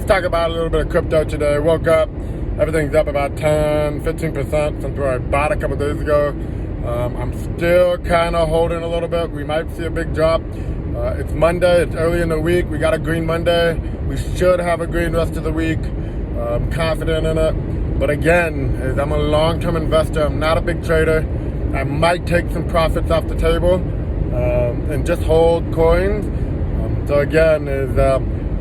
talk about a little bit of crypto today. Woke up, everything's up about 10-15% since where I bought a couple days ago. I'm still kind of holding a little bit. We might see a big drop. It's Monday, it's early in the week. We got a green Monday. We should have a green rest of the week. I'm confident in it. But again, I'm a long-term investor. I'm not a big trader. I might take some profits off the table and just hold coins. So again,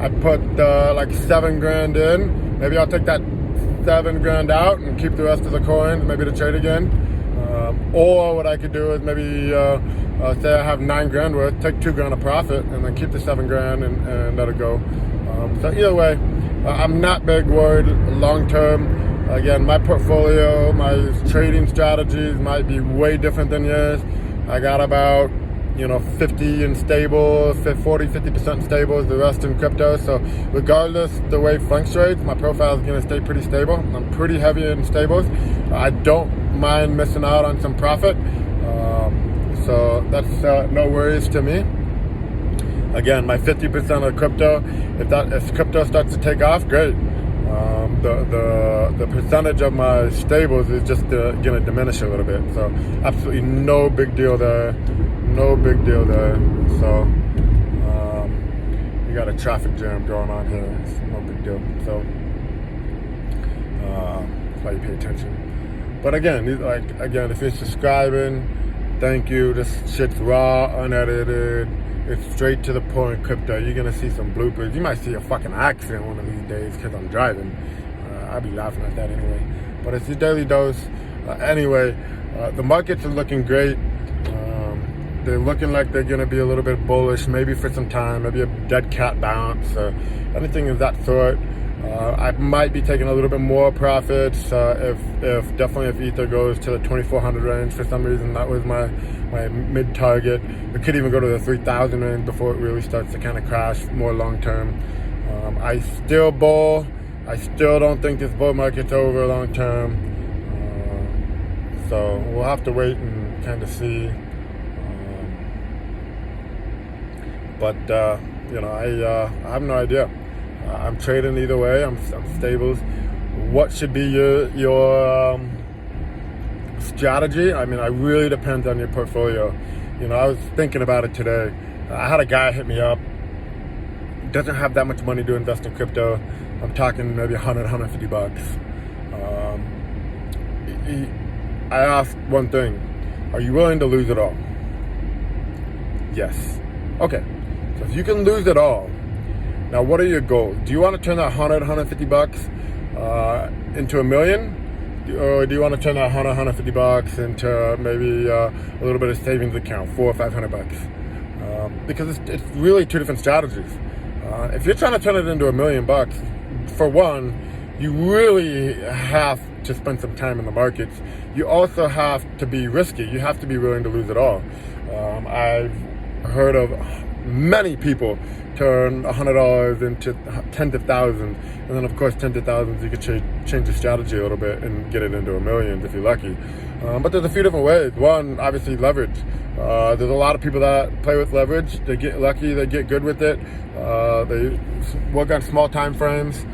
I put like $7,000 in. Maybe I'll take that $7,000 out and keep the rest of the coins, maybe to trade again. Or what I could do is maybe say I have $9,000 worth, take $2,000 of profit, and then keep the $7,000 and let it go. So either way, I'm not big worried long term. Again, my portfolio, my trading strategies might be way different than yours. I got about 50 in stable, 40-50% stable, the rest in crypto. So regardless the way it fluctuates, my profile is going to stay pretty stable. I'm pretty heavy in stables. I don't mind missing out on some profit. So that's no worries to me. Again, my 50% of crypto, if crypto starts to take off, great. The percentage of my stables is just going to diminish a little bit. So absolutely no big deal there. No big deal there. So you got a traffic jam going on here. It's no big deal. So that's why you pay attention. But again, if you're subscribing, thank you. This shit's raw, unedited. It's straight to the point crypto. You're gonna see some bloopers. You might see a fucking accident one of these days because I'm driving. I'll be laughing at that anyway. But it's your daily dose. Anyway, the markets are looking great. They're looking like they're gonna be a little bit bullish, maybe for some time, maybe a dead cat bounce, anything of that sort. I might be taking a little bit more profits if Ether goes to the 2,400 range for some reason. That was my mid target. It could even go to the 3,000 range before it really starts to kind of crash more long term. I still bull. I still don't think this bull market's over long term. So we'll have to wait and kind of see. But I have no idea. I'm trading either way. I'm stables. What should be your strategy? I mean, it really depends on your portfolio. I was thinking about it today. I had a guy hit me up. Doesn't have that much money to invest in crypto. I'm talking maybe $100-$150. I asked one thing: are you willing to lose it all? Yes. Okay. So if you can lose it all, now what are your goals? Do you want to turn that $100-$150 into $1 million? Or do you want to turn that $100-$150 into maybe a little bit of savings account, $400 or $500? Because it's really two different strategies. If you're trying to turn it into $1 million, for one, you really have to spend some time in the markets. You also have to be risky. You have to be willing to lose it all. I've heard of many people turn $100 into tens of thousands, and then of course tens of thousands you could change the strategy a little bit and get it into $1 million if you're lucky. But there's a few different ways. One, obviously leverage. There's a lot of people that play with leverage. They get lucky, they get good with it. They work on small time frames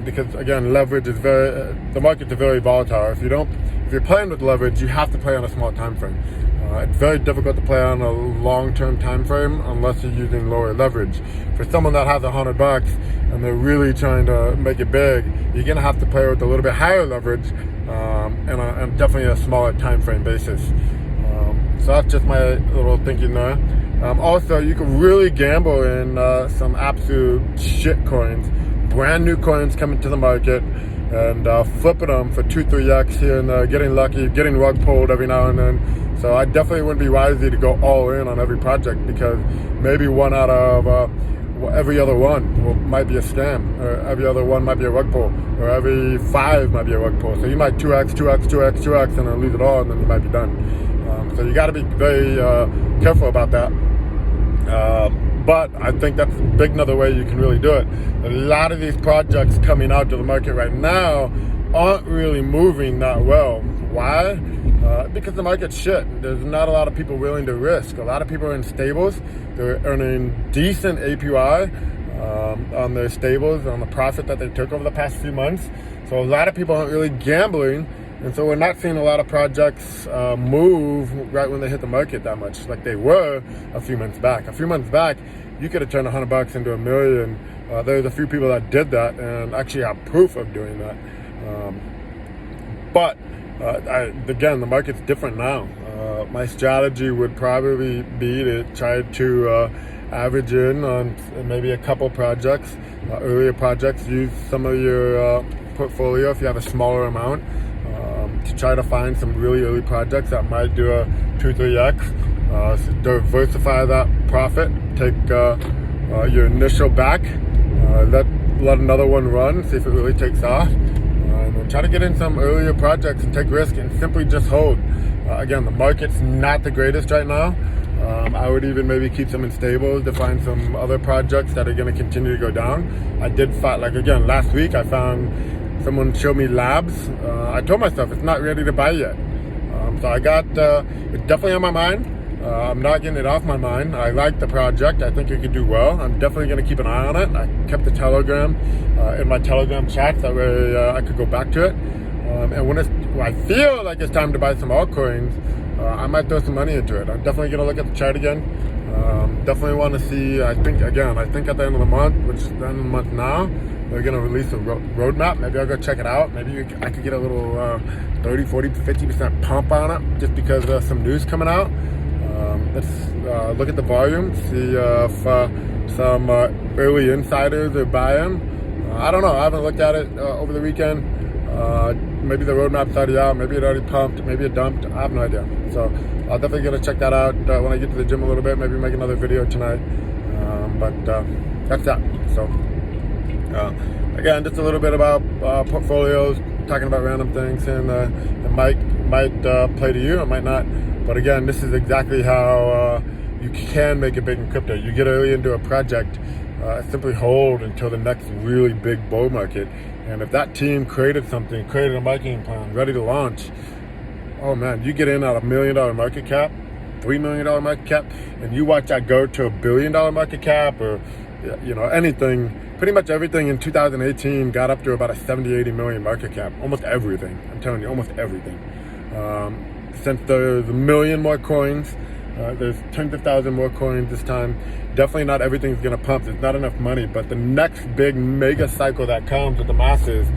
because again, leverage is the markets are very volatile. If you're playing with leverage, you have to play on a small time frame. It's very difficult to play on a long-term time frame unless you're using lower leverage. For someone that has $100 and they're really trying to make it big, you're gonna have to play with a little bit higher leverage and definitely a smaller time frame basis. So that's just my little thinking there. Also, you can really gamble in some absolute shit coins, brand new coins coming to the market, and flipping them for 2-3x here and there, getting lucky, getting rug pulled every now and then. So I definitely wouldn't be wisely to go all in on every project because maybe one out of every other one might be a scam, or every other one might be a rug pull, or every 5 might be a rug pull. So you might 2x, and then lose it all, and then you might be done. So you got to be very careful about that. But I think that's a big another way you can really do it. A lot of these projects coming out to the market right now aren't really moving that well. Why? Because the market's shit. There's not a lot of people willing to risk. A lot of people are in stables. They're earning decent APY. on their stables, on the profit that they took over the past few months. So a lot of people aren't really gambling, and so we're not seeing a lot of projects move right when they hit the market that much, like they were a few months back. A few months back, you could have turned $100 into $1 million. There's a few people that did that and actually have proof of doing that. But again, the market's different now. My strategy would probably be to try to average in on maybe a couple projects, earlier projects. Use some of your portfolio if you have a smaller amount to try to find some really early projects that might do a 2-3x. So diversify that profit. Take your initial back, let another one run, see if it really takes off, and then try to get in some earlier projects and take risk and simply just hold. Again, the market's not the greatest right now. I would even maybe keep some in stables to find some other projects that are going to continue to go down. I did find, like again, last week I found someone showed me labs. I told myself it's not ready to buy yet. So I got, it's definitely on my mind. I'm not getting it off my mind. I like the project. I think it could do well. I'm definitely going to keep an eye on it. I kept the Telegram in my Telegram chat. That way I could go back to it. And when I feel like it's time to buy some altcoins, I might throw some money into it. I'm definitely going to look at the chart again. Definitely want to see, I think at the end of the month, which is the end of the month now, they're going to release a roadmap. Maybe I'll go check it out. Maybe I could get a little 30, 40, 50% pump on it just because of some news coming out. Let's look at the volume, see if some early insiders are buying. I don't know. I haven't looked at it over the weekend. Maybe the roadmap's already out. Maybe it already pumped. Maybe it dumped. I have no idea. So I'll definitely going to check that out when I get to the gym a little bit. Maybe make another video tonight. But that's that. So again, just a little bit about portfolios, talking about random things, and it might play to you. It might not. But again, this is exactly how you can make it big in crypto. You get early into a project, simply hold until the next really big bull market. And if that team created a marketing plan, ready to launch, oh man, you get in at $1 million market cap, $3 million market cap, and you watch that go to $1 billion market cap, or anything. Pretty much everything in 2018 got up to about a 70, 80 million market cap. Almost everything. I'm telling you, almost everything. Since there's 1 million more coins, there's tens of thousands more coins this time. Definitely not everything's going to pump. There's not enough money. But the next big mega cycle that comes with the masses,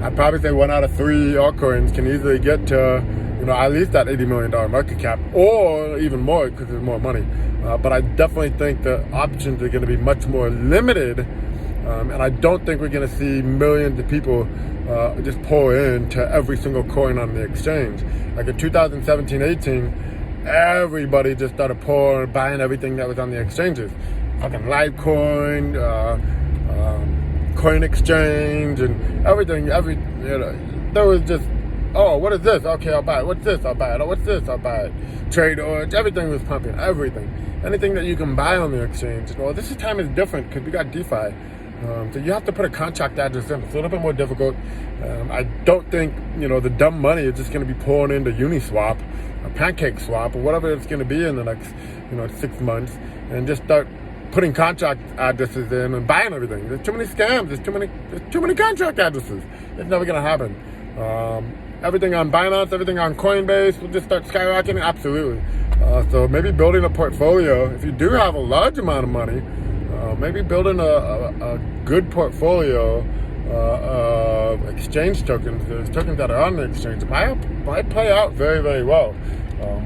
I'd probably say 1 out of 3 altcoins can easily get to, at least that $80 million market cap, or even more because there's more money. But I definitely think the options are going to be much more limited. And I don't think we're going to see millions of people just pour into every single coin on the exchange. Like in 2017-18, everybody just started buying everything that was on the exchanges. Fucking Litecoin, Coin Exchange, and everything. There was just, oh, what is this? Okay, I'll buy it. What's this? I'll buy it. Oh, what's this? I'll buy it. Trade Orange, everything was pumping. Everything. Anything that you can buy on the exchange. Well, this time is different because we got DeFi. So you have to put a contract address in. It's a little bit more difficult. I don't think, the dumb money is just going to be pouring into Uniswap or Pancake Swap or whatever it's going to be in the next, 6 months, and just start putting contract addresses in and buying everything. There's too many scams. There's too many contract addresses. It's never going to happen. Everything on Binance, everything on Coinbase will just start skyrocketing. Absolutely. So maybe building a portfolio, if you do have a large amount of money, maybe building a good portfolio of exchange tokens. There's tokens that are on the exchange. Might play out very, very well.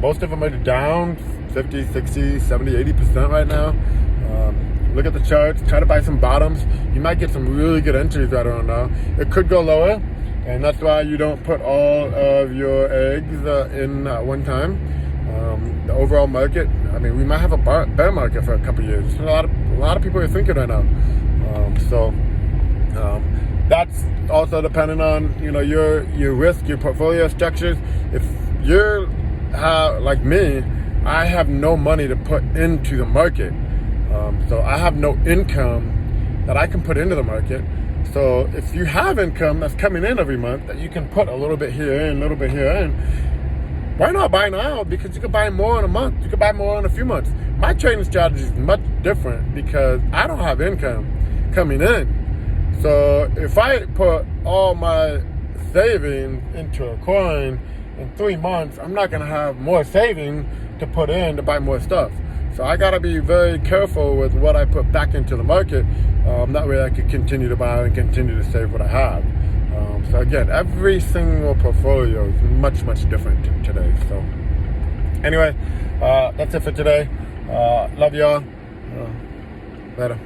Most of them are down 50, 60, 70, 80% right now. Look at the charts. Try to buy some bottoms. You might get some really good entries right around now. It could go lower, and that's why you don't put all of your eggs in at one time. The overall market, we might have a bear market for a couple of years. A lot of people are thinking right now. That's also dependent on your risk, your portfolio structures. If you're like me, I have no money to put into the market, so I have no income that I can put into the market. So if you have income that's coming in every month that you can put a little bit here in, a little bit here in, why not buy now? Because you could buy more in a month. You could buy more in a few months. My trading strategy is much different because I don't have income coming in. So if I put all my savings into a coin in 3 months, I'm not going to have more savings to put in to buy more stuff. So I got to be very careful with what I put back into the market. That way I can continue to buy and continue to save what I have. So again, every single portfolio is much, much different today. So anyway, that's it for today. Love y'all. Later.